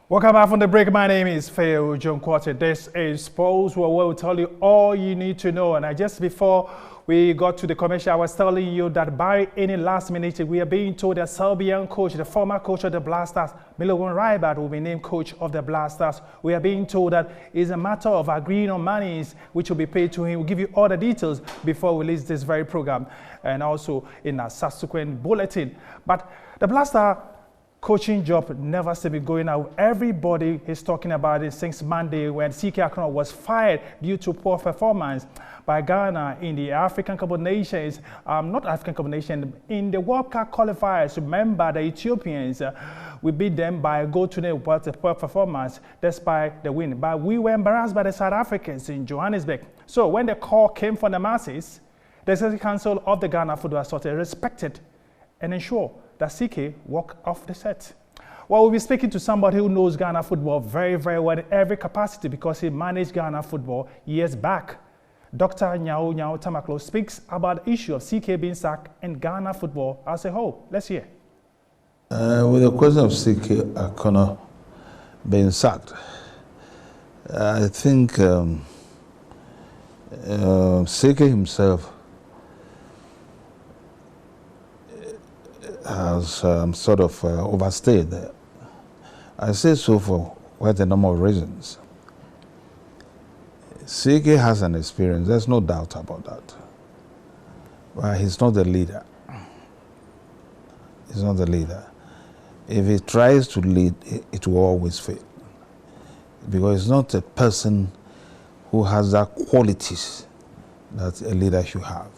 Welcome back from the break. My name is Phil John Quartey. This is Sports, where we'll tell you all you need to know. And just before we got to the commercial, I was telling you that by any last minute, we are being told that Serbian coach, the former coach of the Blasters, Milovan Rybad, will be named coach of the Blasters. We are being told that it's a matter of agreeing on monies which will be paid to him. We'll give you all the details before we release this very program and also in a subsequent bulletin. But the Blaster coaching job never seems to be going out. Everybody is talking about it since Monday when CK Akron was fired due to poor performance by Ghana in the African Cup of Nations, not African Cup of Nations, in the World Cup qualifiers. Remember, the Ethiopians, we beat them by a goal to nil, but a poor performance despite the win. But we were embarrassed by the South Africans in Johannesburg. So when the call came from the masses, the Executive Council of the Ghana Football Association respected and ensured that CK walk off the set. Well, we'll be speaking to somebody who knows Ghana football very, very well in every capacity because he managed Ghana football years back. Dr. Tamakloe speaks about the issue of CK being sacked and Ghana football as a whole. Let's hear. With the question of CK Akron being sacked, I think CK himself has sort of overstayed there. I say so for quite a number of reasons. CK has an experience, there's no doubt about that. But he's not the leader. He's not the leader. If he tries to lead, it will always fail. Because he's not a person who has that qualities that a leader should have.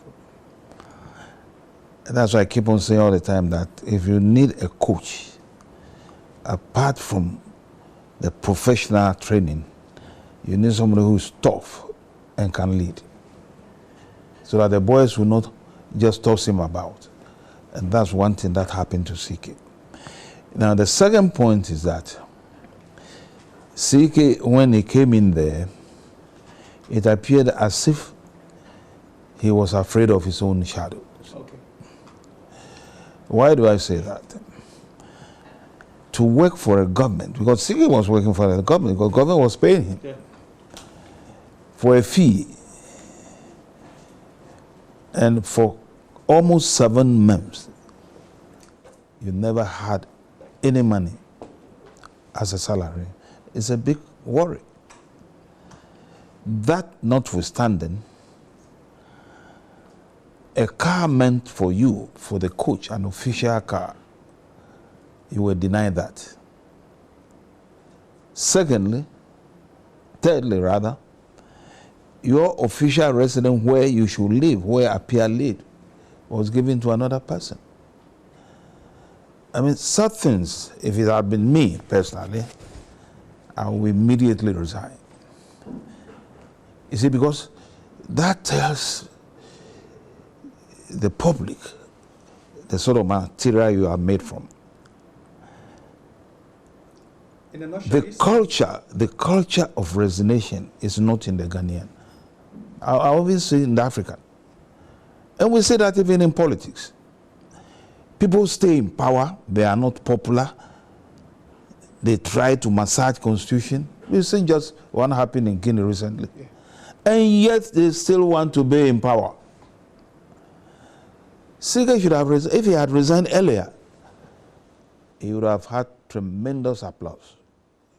And that's why I keep on saying all the time that if you need a coach, apart from the professional training, you need somebody who's tough and can lead. So that the boys will not just toss him about. And that's one thing that happened to CK. Now the second point is that CK, when he came in there, it appeared as if he was afraid of his own shadow. Okay. Why do I say that? To work for a government, because CK was working for the government, because the government was paying him for a fee. And for almost 7 months, you never had any money as a salary. It's a big worry. That notwithstanding, a car meant for you, for the coach, an official car, you were denied that. Thirdly, rather, your official residence where you should live, where appear lead, was given to another person. I mean, such things, if it had been me personally, I would immediately resign. You see, because that tells the public the sort of material you are made from. In a nutshell, the culture of resignation is not in the Ghanaian. I always say in the African. And we say that even in politics. People stay in power, they are not popular. They try to massage constitution. We've seen just one happen in Guinea recently. Yeah. And yet they still want to be in power. CK should have resigned. If he had resigned earlier, he would have had tremendous applause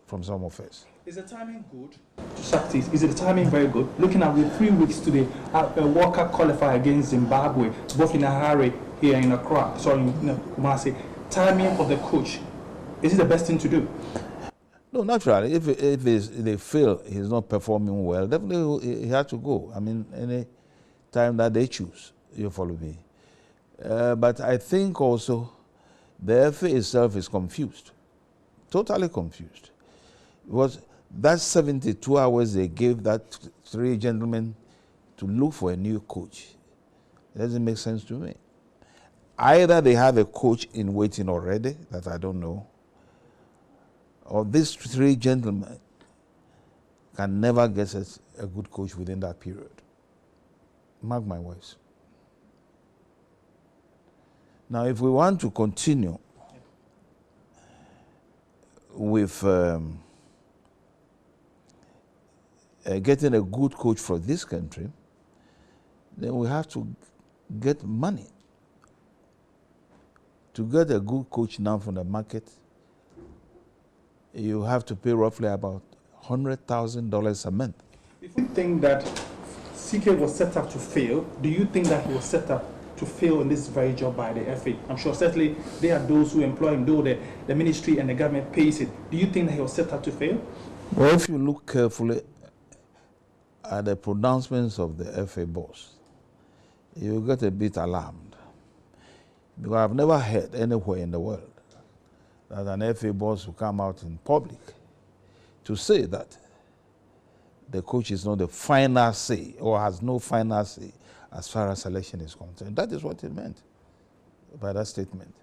from some of us. Is the timing good to sack this? Is the timing very good? Looking at the 3 weeks today, a World Cup qualifier against Zimbabwe, both in Harare here in Accra, Kumasi. Timing of the coach, is it the best thing to do? No, naturally. If they feel he's not performing well, definitely he has to go. I mean, any time that they choose, you follow me. But I think also the FA itself is confused, totally confused. Because that 72 hours they gave that 3 gentlemen to look for a new coach, it doesn't make sense to me. Either they have a coach in waiting already, that I don't know, or these 3 gentlemen can never get us a good coach within that period. Mark my words. Now, if we want to continue with getting a good coach for this country, then we have to get money. To get a good coach now from the market, you have to pay roughly about $100,000 a month. If you think that CK was set up to fail, do you think that he was set up to fail in this very job by the FA? I'm sure certainly there are those who employ him, though the ministry and the government pays it. Do you think that he was set up to fail? Well, if you look carefully at the pronouncements of the FA boss, you get a bit alarmed. Because I've never heard anywhere in the world that an FA boss will come out in public to say that the coach is not the final say or has no final say as far as selection is concerned. That is what it meant by that statement.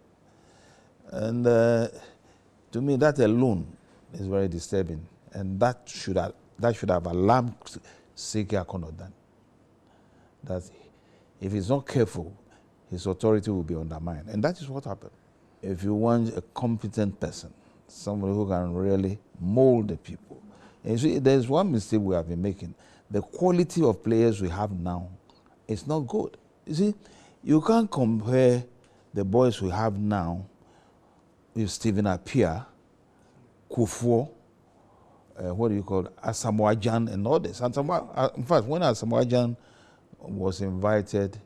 And to me, that alone is very disturbing. And that should have alarmed CK Akonodan. That if he's not careful, his authority will be undermined. And that is what happened. If you want a competent person, somebody who can really mold the people. And you see, there's one mistake we have been making. The quality of players we have now is not good. You see, you can't compare the boys we have now with Stephen Appiah, Kufuor, Asamoah Gyan and all this. And in fact, when Asamoah Gyan was invited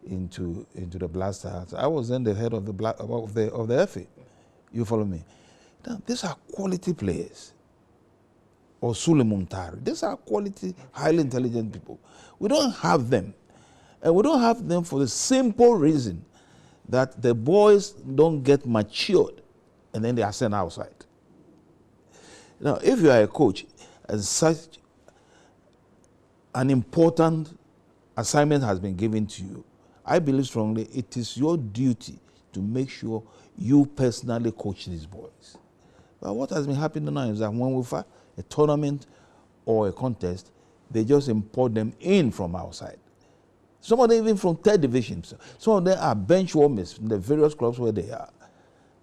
into the Black Stars, I was then the head of the FA. You follow me? Now, these are quality players. Or Suleiman Tari. These are quality, highly intelligent people. We don't have them. And we don't have them for the simple reason that the boys don't get matured and then they are sent outside. Now, if you are a coach and such an important assignment has been given to you, I believe strongly it is your duty to make sure you personally coach these boys. But what has been happening now is that when we fight a tournament or a contest, they just import them in from outside. Some of them even from third division. Some of them are bench warmers in the various clubs where they are.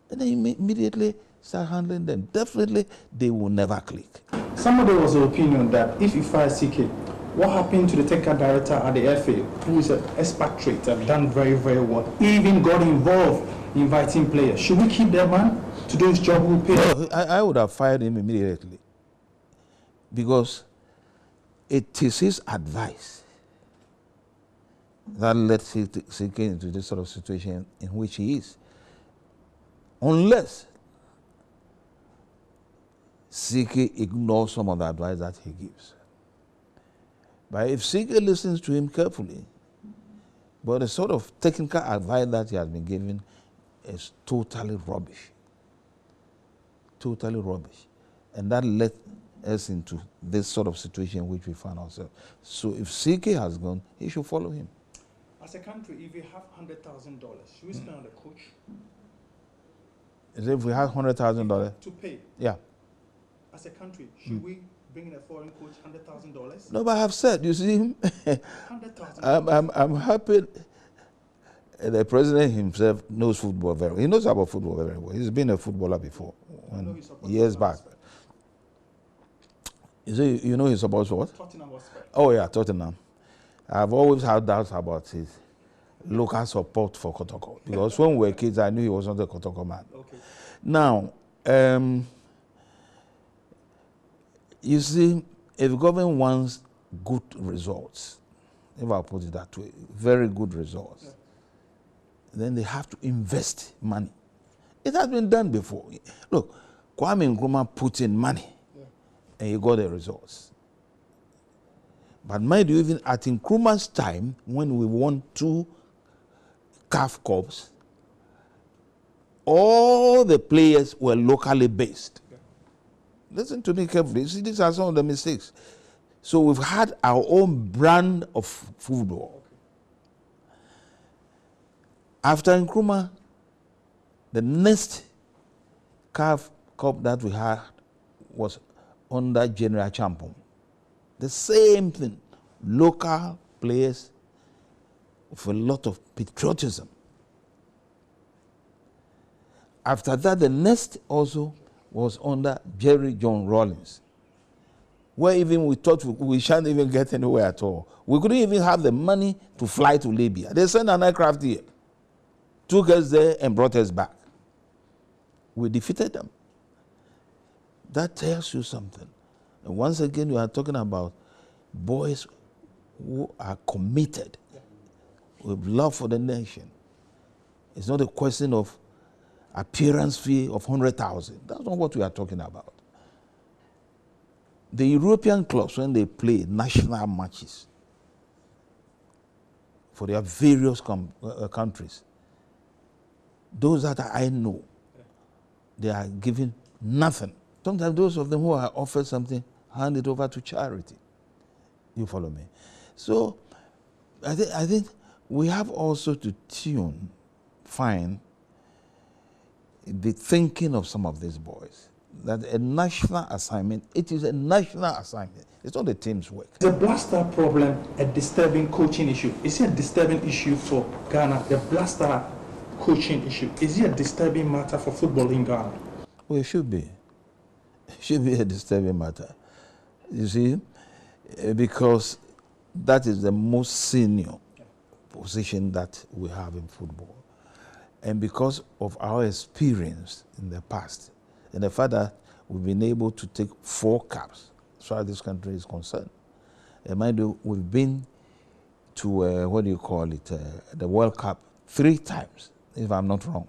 And then immediately start handling them. Definitely, they will never click. Somebody was of the opinion that if you fire CK, what happened to the technical director at the FA, who is an expatriate and done very, very well, even got involved in inviting players? Should we keep that man to do his job? Who pay? No, I would have fired him immediately. Because it is his advice that led CK into this sort of situation in which he is. Unless CK ignores some of the advice that he gives. But if CK listens to him carefully, but the sort of technical advice that he has been given is totally rubbish. Totally rubbish. And that led us into this sort of situation in which we find ourselves. So if CK has gone, he should follow him. As a country, if we have $100,000, should we spend on the coach? If we have $100,000 to pay? Yeah. As a country, should we bring in a foreign coach $100,000? No, but I have said, you see, $100,000. I'm happy the president himself knows football very well. He knows about football very well. He's been a footballer before, years back. You know he supports what? Tottenham Hotspur. Oh yeah, Tottenham. I've always had doubts about his local support for Kotoko. Because when we were kids, I knew he was not a Kotoko man. Okay. Now, you see, if government wants good results, if I put it that way, very good results, then they have to invest money. It has been done before. Look, Kwame Nkrumah put in money and he got the results. But mind you, even at Nkrumah's time, when we won 2 CAF Cups, all the players were locally based. Listen to me carefully. See, these are some of the mistakes. So we've had our own brand of football. After Nkrumah, the next CAF Cup that we had was under General Champon. The same thing. Local players with a lot of patriotism. After that, the next also was under Jerry John Rawlings, where even we thought we shan't even get anywhere at all. We couldn't even have the money to fly to Libya. They sent an aircraft here, took us there and brought us back. We defeated them. That tells you something. And once again, you are talking about boys who are committed with love for the nation. It's not a question of appearance fee of 100,000. That's not what we are talking about. The European clubs, when they play national matches for their various countries, those that I know, they are given nothing. Sometimes those of them who are offered something, hand it over to charity. You follow me? So I think we have also to find the thinking of some of these boys. That a national assignment, it is a national assignment. It's not a team's work. Is the blaster problem a disturbing coaching issue? Is it a disturbing issue for Ghana, the blaster coaching issue? Is it a disturbing matter for football in Ghana? Well, it should be. It should be a disturbing matter. You see, because that is the most senior position that we have in football. And because of our experience in the past, and the fact that we've been able to take 4 caps as far as this country is concerned. And mind you, we've been to, the World Cup 3 times, if I'm not wrong.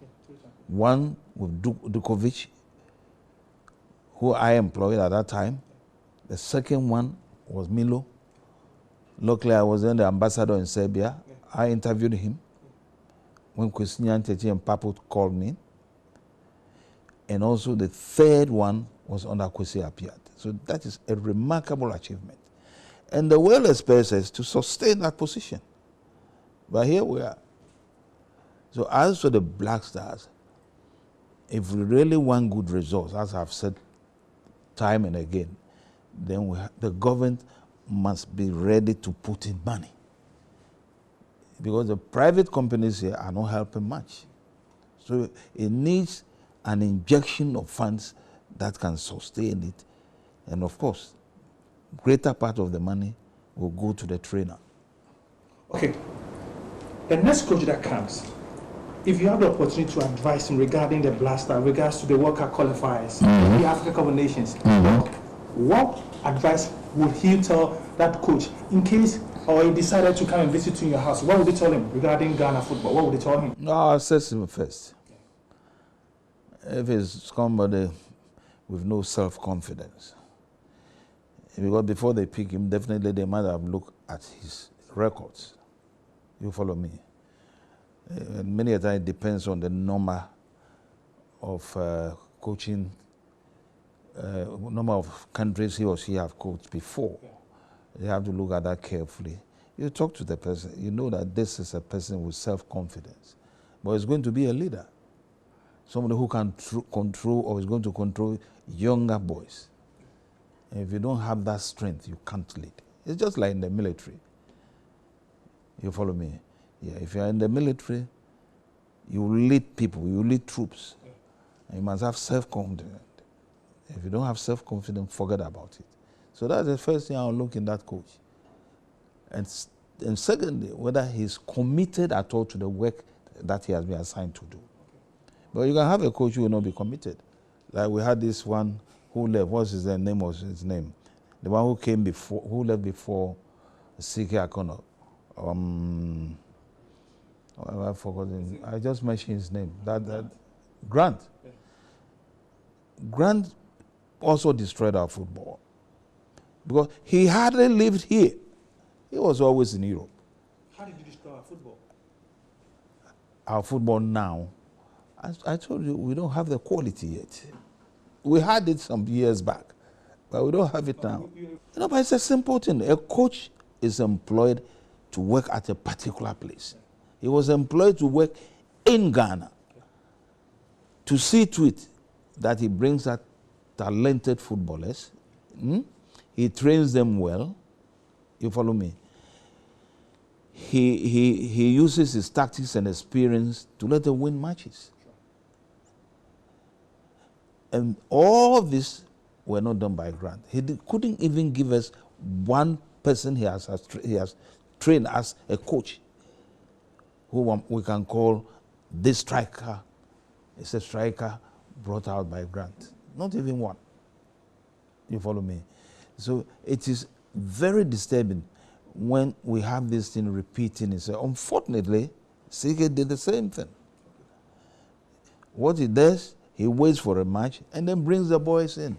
Yeah, 3 times. One with Dukovic, who I employed at that time. The second one was Milo. Luckily, I was then the ambassador in Serbia. Yeah. I interviewed him when Kwesi Tete and Papo called me. And also the third one was under Kwesi Appiah. So that is a remarkable achievement. And the world expects us to sustain that position. But here we are. So as for the Black Stars, if we really want good results, as I've said time and again, then the government must be ready to put in money. Because the private companies here are not helping much. So it needs an injection of funds that can sustain it. And of course, greater part of the money will go to the trainer. Okay. The next coach that comes, if you have the opportunity to advise him regarding the blaster, regards to the World Cup qualifiers, the African Cup of Nations, what advice would he tell that coach in case or he decided to come and visit in your house? What would you tell him regarding Ghana football? What would you tell him? No, I'll assess him first. If it's somebody with no self-confidence, because before they pick him, definitely they might have looked at his records. You follow me? And many a times it depends on the number of coaching, number of countries he or she have coached before. Yeah. You have to look at that carefully. You talk to the person, you know that this is a person with self-confidence, but it's going to be a leader. Somebody who can control or is going to control younger boys. And if you don't have that strength, you can't lead. It's just like in the military. You follow me? Yeah, if you're in the military, you lead people, you lead troops. Yeah. And you must have self-confidence. If you don't have self-confidence, forget about it. So that's the first thing I'll look in that coach. And secondly, whether he's committed at all to the work that he has been assigned to do. But you can have a coach who will not be committed. Like we had this one who left. What's his name? The one who came before, who left before C.K. Akono. I forgot him. I just mentioned his name. That Grant. Yeah. Grant also destroyed our football. Because he hardly lived here. He was always in Europe. How did you destroy our football? Our football now, I told you, we don't have the quality yet. We had it some years back, but we don't have it now. But it's a simple thing. A coach is employed to work at a particular place. He was employed to work in Ghana to see to it that he brings out talented footballers. He trains them well. You follow me? He uses his tactics and experience to let them win matches. And all this were not done by grant. He couldn't even give us one person he has trained as a coach who we can call this striker. It's a striker brought out by grant. Not even one. You follow me? So it is very disturbing when we have this thing repeating itself. Unfortunately, CK did the same thing. What he does, he waits for a match and then brings the boys in.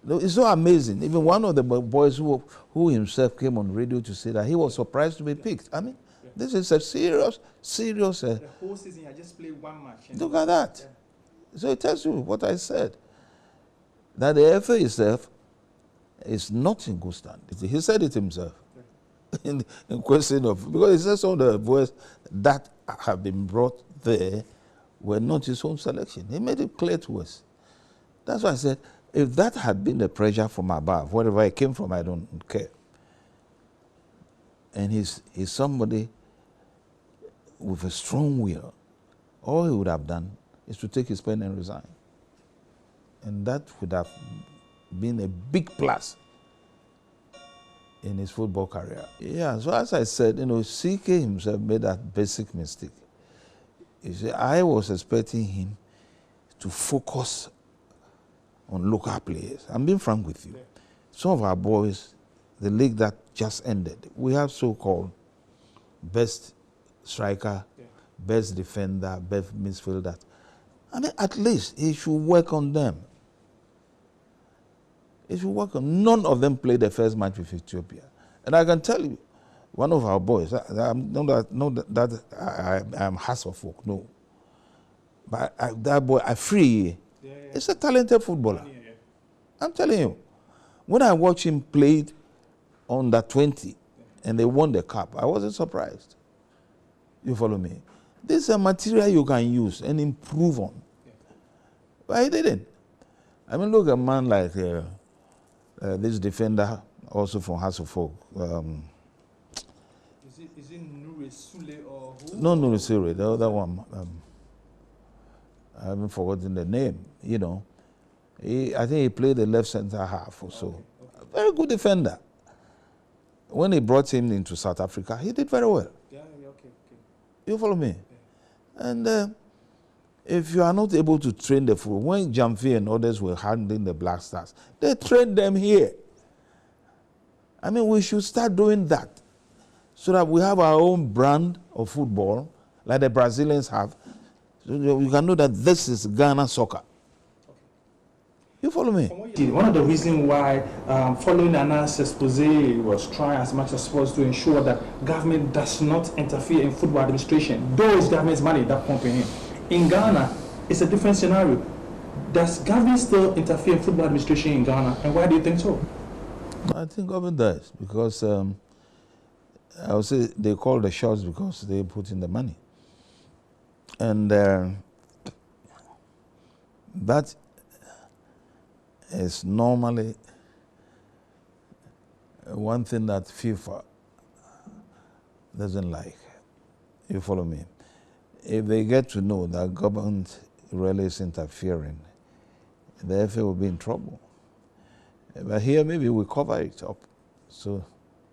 It's so amazing. Even one of the boys who himself came on radio to say that he was surprised to be picked. I mean, this is a serious. The whole season, I just played one match. Look at that. Yeah. So it tells you what I said. That the FA itself is not in good stand. He said it himself. in question of, because he said some of the boys that have been brought there were not his own selection. He made it clear to us. That's why I said, if that had been the pressure from above, wherever it came from, I don't care. And he's somebody with a strong will. All he would have done is to take his pen and resign. And that would have been a big plus in his football career. Yeah, so as I said, CK himself made that basic mistake. You see, I was expecting him to focus on local players. I'm being frank with you. Some of our boys, the league that just ended, we have so-called best striker, best defender, best midfielder. I mean, at least he should work on them. He should work on. None of them played the first match with Ethiopia. And I can tell you, one of our boys, I'm Hasselfolk, no. But that boy, Afri, is a talented footballer. I'm telling you. When I watched him play under 20 and they won the cup, I wasn't surprised. You follow me? This is a material you can use and improve on. But he didn't. I mean, look at a man like this defender, also from Hasselfolk. Is it Nuri Sule or who? No, Nuri Sule, the other one. I haven't forgotten the name, I think he played the left center half or so. Okay. Very good defender. When he brought him into South Africa, he did very well. Yeah, okay. You follow me? Yeah. And if you are not able to train the football, when Jamfi and others were handling the Black Stars, they trained them here. I mean, we should start doing that so that we have our own brand of football, like the Brazilians have, so you can know that this is Ghana soccer. Okay. You follow me? One of the reasons why following Anna's expose was trying as much as possible to ensure that government does not interfere in football administration. Those government's money that pumping in Ghana, it's a different scenario. Does government still interfere in football administration in Ghana, and why do you think so? I think government does, because I would say they call the shots because they put in the money. And that is normally one thing that FIFA doesn't like. You follow me? If they get to know that government really is interfering, the FA will be in trouble. But here maybe we cover it up, so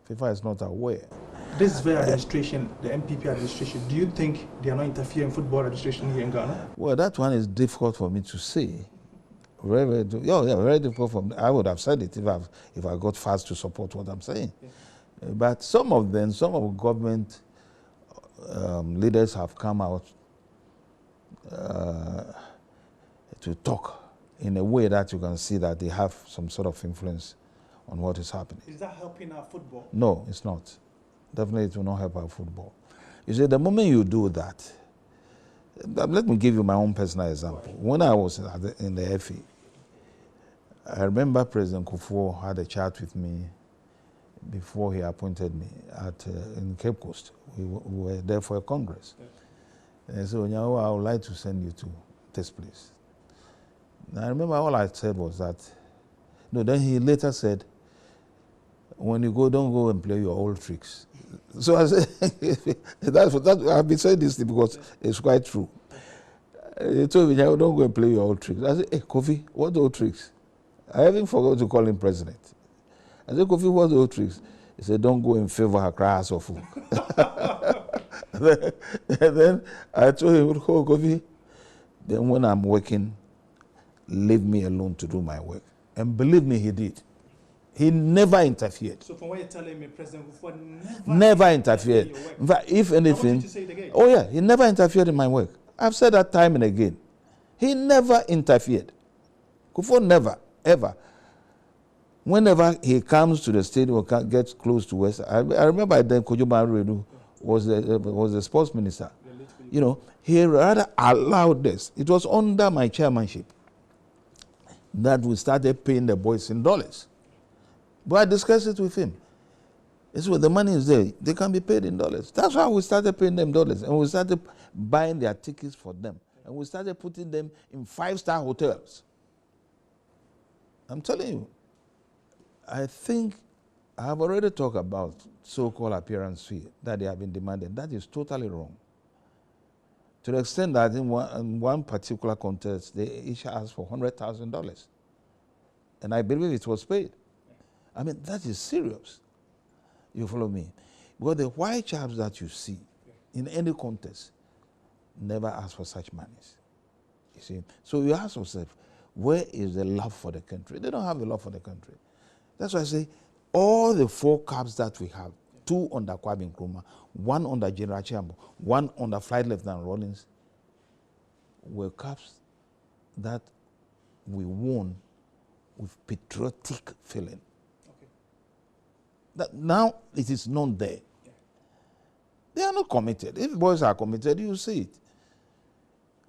FIFA is not aware. This very administration, the MPP administration, do you think they are not interfering in football administration here in Ghana? Well, that one is difficult for me to say. Very difficult for me. I would have said it if I got fast to support what I'm saying. Yeah. But some of government leaders have come out to talk in a way that you can see that they have some sort of influence on what is happening. Is that helping our football? No, it's not. Definitely it will not help our football. You see, the moment you do that, let me give you my own personal example. When I was in the FA, I remember President Kufuor had a chat with me before he appointed me in Cape Coast. We were there for a congress. And he said, Onyawo, I would like to send you to this place. And I remember all I said was that, no, then he later said, when you go, don't go and play your old tricks. So I said, I've been saying this because it's quite true. They told me, don't go and play your old tricks. I said, hey, Kofi, what old tricks? I even forgot to call him president. I said, Kofi, what's the old tricks? He said, don't go in favor of crass or food. then I told him, oh, Kofi, then when I'm working, leave me alone to do my work. And believe me, he did. He never interfered. So from what you're telling me, President Kufuor never interfered. In fact, if anything, oh yeah, he never interfered in my work. I've said that time and again. He never interfered. Kufuor never, ever. Whenever he comes to the stadium or gets close to West, I remember then Kojoba Redu was the sports minister. You know, he rather allowed this. It was under my chairmanship that we started paying the boys in dollars. But I discussed it with him. It's where the money is there. They can be paid in dollars. That's why we started paying them dollars. And we started buying their tickets for them. And we started putting them in 5-star hotels. I'm telling you, I think I have already talked about so-called appearance fee that they have been demanding. That is totally wrong. To the extent that in one particular contest, they each asked for $100,000. And I believe it was paid. I mean, that is serious. You follow me? Because the white chaps that you see in any contest never ask for such monies. You see? So you ask yourself, where is the love for the country? They don't have the love for the country. That's why I say all the 4 caps that we have, 2 under Kwame Nkrumah, 1 under General Chambo, 1 under Flight Lieutenant Rawlings, were caps that we won with patriotic feeling. Okay. That now it is not there. Yeah. They are not committed. If boys are committed, you see it.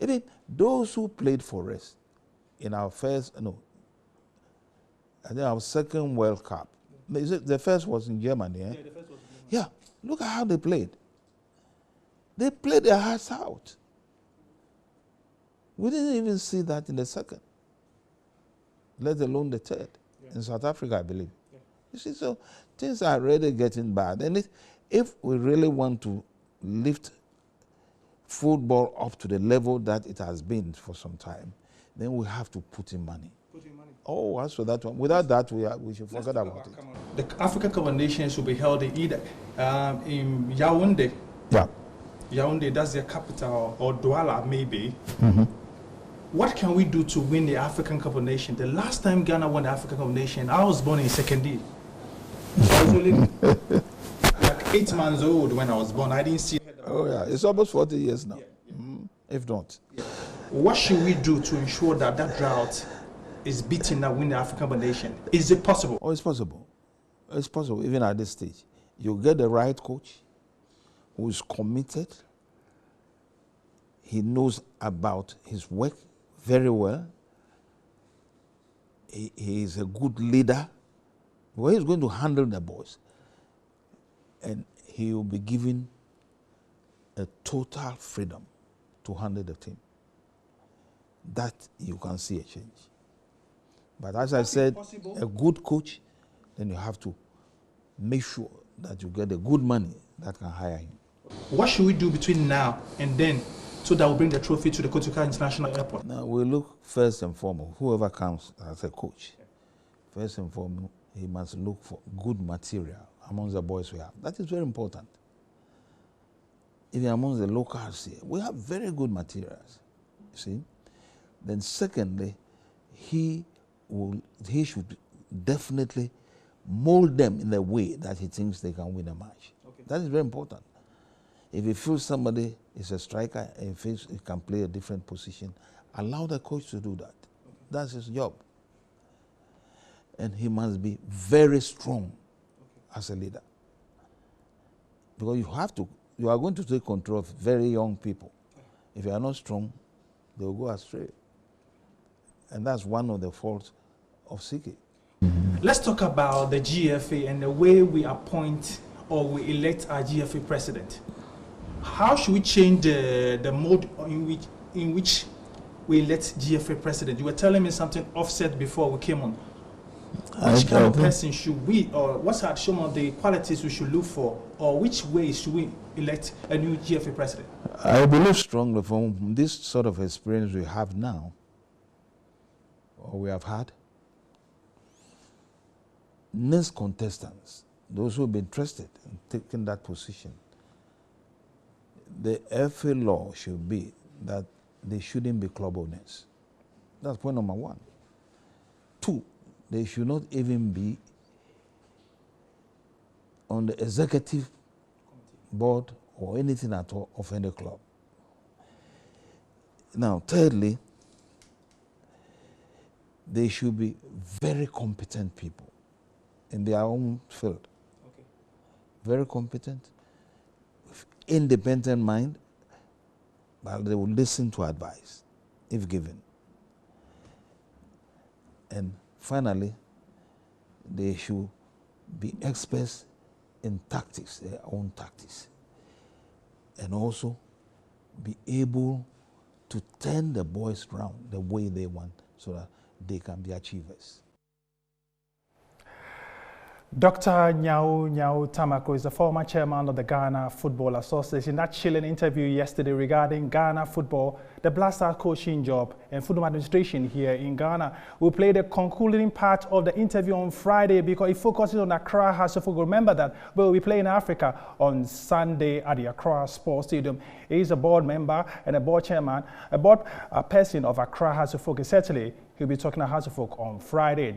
Even those who played for us in our I think our second World Cup. The first was in Germany, eh? Yeah, the first was in Germany. Yeah, look at how they played. They played their hearts out. We didn't even see that in the second, let alone the third. Yeah. In South Africa, I believe. Yeah. You see, so things are really getting bad. And if we really want to lift football up to the level that it has been for some time, then we have to put in money. Oh, as for that one, without that, we should forget about it. The African Cup of Nations will be held in either in Yaoundé. Yeah. Yaoundé, that's their capital, or Douala, maybe. Mm-hmm. What can we do to win the African Cup of Nations? The last time Ghana won the African Cup of Nations, I was born in second D. I was only like 8 months old when I was born. I didn't see. Oh yeah, it's almost 40 years now, if not. Yeah. What should we do to ensure that that drought is beaten and win the African Cup of Nations? Is it possible? Oh, it's possible. It's possible, even at this stage. You get the right coach who is committed. He knows about his work very well. He is a good leader. Well, he's going to handle the boys. And he will be given a total freedom to handle the team. That you can see a change. But as I said, a good coach, then you have to make sure that you get the good money that can hire him. What should we do between now and then so that we'll bring the trophy to the Kotoka International Airport? Now, we look first and foremost, whoever comes as a coach, first and foremost, he must look for good material amongst the boys we have. That is very important. Even amongst the locals here, we have very good materials, you see. Then secondly, he should definitely mold them in a way that he thinks they can win a match. Okay. That is very important. If he feels somebody is a striker and he feels he can play a different position, allow the coach to do that. Okay. That's his job. And he must be very strong as a leader. Because you are going to take control of very young people. If you are not strong, they will go astray. And that's one of the faults of CK. Let's talk about the GFA and the way we appoint or we elect our GFA president. How should we change the mode in which we elect GFA president? You were telling me something offset before we came on. Which kind of person should we, or what are some of the qualities we should look for, or which way should we elect a new GFA president? I believe strongly from this sort of experience we have now, or we have had, next contestants, those who have been interested in taking that position, the FA law should be that they shouldn't be club owners. That's point number one. Two, they should not even be on the executive board or anything at all of any club. Now, thirdly, they should be very competent people in their own field. Okay. Very competent, independent mind, but they will listen to advice if given. And finally, they should be experts in tactics, their own tactics, and also be able to turn the boys around the way they want so that they can be achievers. Dr. Tamakloe is the former chairman of the Ghana Football Association. That chilling interview yesterday regarding Ghana football, the Blaster coaching job and football administration here in Ghana. We played the concluding part of the interview on Friday because it focuses on Accra House of Football. Remember that we'll be playing Africa on Sunday at the Accra Sports Stadium. He's a board member and a board chairman, a board person of Accra House of Football. Certainly, he'll be talking at House of Football on Friday.